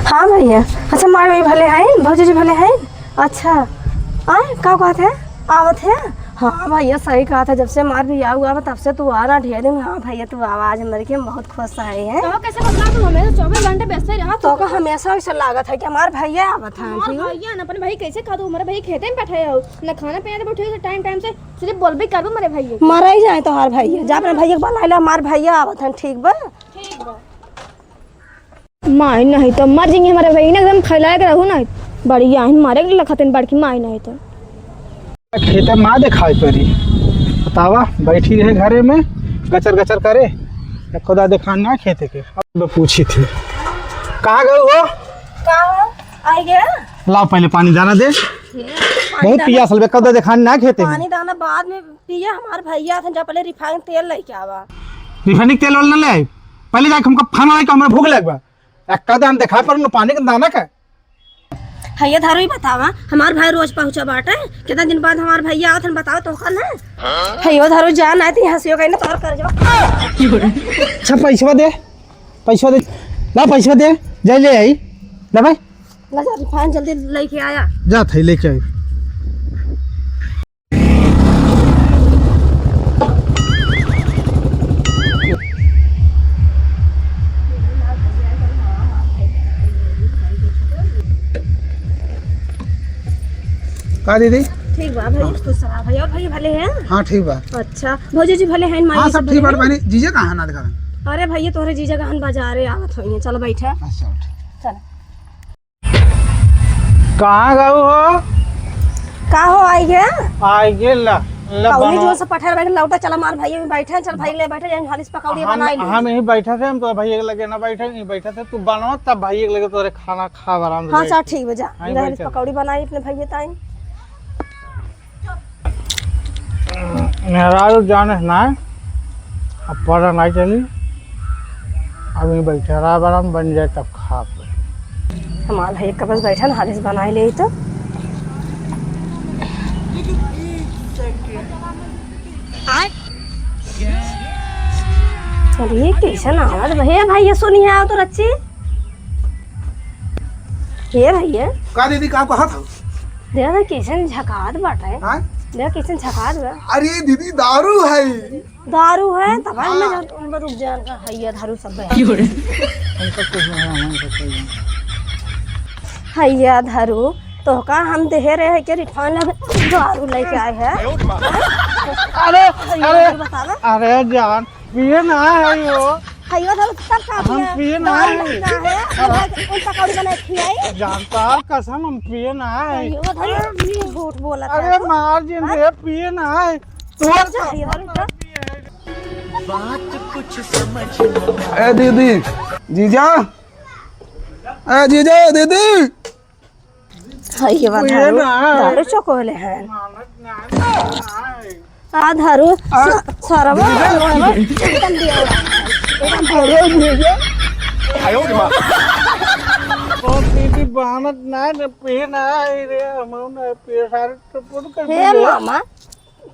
हाँ भैया। अच्छा मार भाई भले हैं, भौजी जी भले हैं। अच्छा आए का बात है, आवत है। हाँ भैया सही कहा था, जब से मार भी हुआ तब से तू आ रहा ढेर दिन। हाँ भैया तू आवाज हमारे के बहुत खुश आए हैं। तो कैसे बदला तू हमें 24 घंटे व्यस्त ही रहा तो का हमेशा ऐसा लागत है कि हमार भैया आवत है। ठीक है भैया ना अपन भाई कैसे खा दो, हमारे भाई खेते में बैठे हो ना, खाना पीना बैठे हो टाइम टाइम से, सिर्फ बोल भी कर दो मेरे भैया मरा ही जाए तो हमार भैया जा अपने भैया बुला ला, हमार भैया आवत है। ठीक बा ठीक बा। माई नहीं तो मर जाएंगे हमारे भाई ना, एकदम खिलाए के रहू ना बढ़िया है मारे लखतन बड़की माई नहीं तो खेत माँ दिखाई पड़ी बतावा, बैठी रहे घरे में गचर गचर करे, खुदा दिखाना खेते के। अब पूछी थी कहाँ गए हो? आई गया। लाओ पहले पानी दाना दे, बहुत पियास लगे, खुदा दिखाना खेते में। पानी दाना बाद में पिया, हमार भैया था जब पहले रिफाइंड तेल लेके आवा। रिफाइंड तेल वाला ले आई, पहले जाके हमको खाना लाके हमरा भूख लगबा, एक कदम देखा पर न पानी का दाना का। भैया थारो ही बतावा, हमार भाई रोज पहुंचा बाटे, कितना दिन बाद हमार भैया आवत बताओ तो कल है। भैया थारो जान आती हंसियो कहीं ना तोर कर जाओ। अच्छा पैसा दे, पैसा दे, ला पैसा दे, जा ले आई ले भाई, ला जा रिफाइंड जल्दी लेके आया। जा थे लेके आई। का दीदी? ठीक बा भैया, खुश रहा भैया। और भैया भले हैं? हाँ ठीक बा। अच्छा भौजी जी भले हैं? हाँ सब ठीक बा। बहनी जीजा कहाँ ना दिखा? अरे भैया तोहरे जीजा गहन बाजारे आवत होई, चलो बैठा। अच्छा चल। कहाँ गए हो? का हो आई गया? आई गेला कौनी जो से पठार बैठ लौटा, चला मार भैया में बैठे, चल भाई ले बैठे, जान हालिस पकौड़ी बनाई ले। हम यहीं बैठा थे, हम तो भाई के लगे ना बैठे, नहीं बैठा थे, तू बनाओ तब भाई के लगे तोरे खाना खा आराम से। हाँ चल ठीक बजा, हाँ, हालिस पकौड़ी बनाई अपने भैया ताई। मेहरारू जाने ना अब पढ़ा नहीं चली, अभी बैठे आराम बन जाए तब खा पे। हमार भैया के पास बैठा ना, हालिस बनाई ले तो। चलिए कैसन आवाज भैया, भैया सुनिए आओ तो रच्ची। ये भैया का दीदी का कहा था? देखा कैसन झकात बाटे, हाँ? देखा कैसन झकात बा। अरे दीदी दारू है। दारू है तब मैं रुक जान का हैया दारू सब है। हैया दारू तो का हम देहे रहे के रिफाइंड दारू लेके आए हैं। अरे अरे बतावा अरे जान पिए ना है यो, हैया दारू सब का हम पिए ना है। उन पकौड़ी बना खिलाई जानता कसम हम पिए ना है। हैया दारू झूठ बोला था। अरे मार जिन रे पिए ना है तू। ए दीदी, जीजा, ए जीजा दीदी, हैया दारू दारू चकोले हैं आ दारू सरवा एकदम दिया ओ दीदी बहानत ना न पिए ना है रे, हम ना पिए सारे तो पुट कर। हे मामा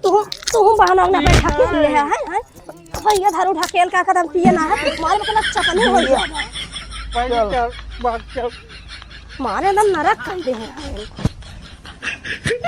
तू बहनों ना बैठा के ले है भैया दारू ढकेल का कदम पिए ना है, मारे मतलब चकने हो गया पहले चल बात चल मारे एकदम नरक कर दे हैं।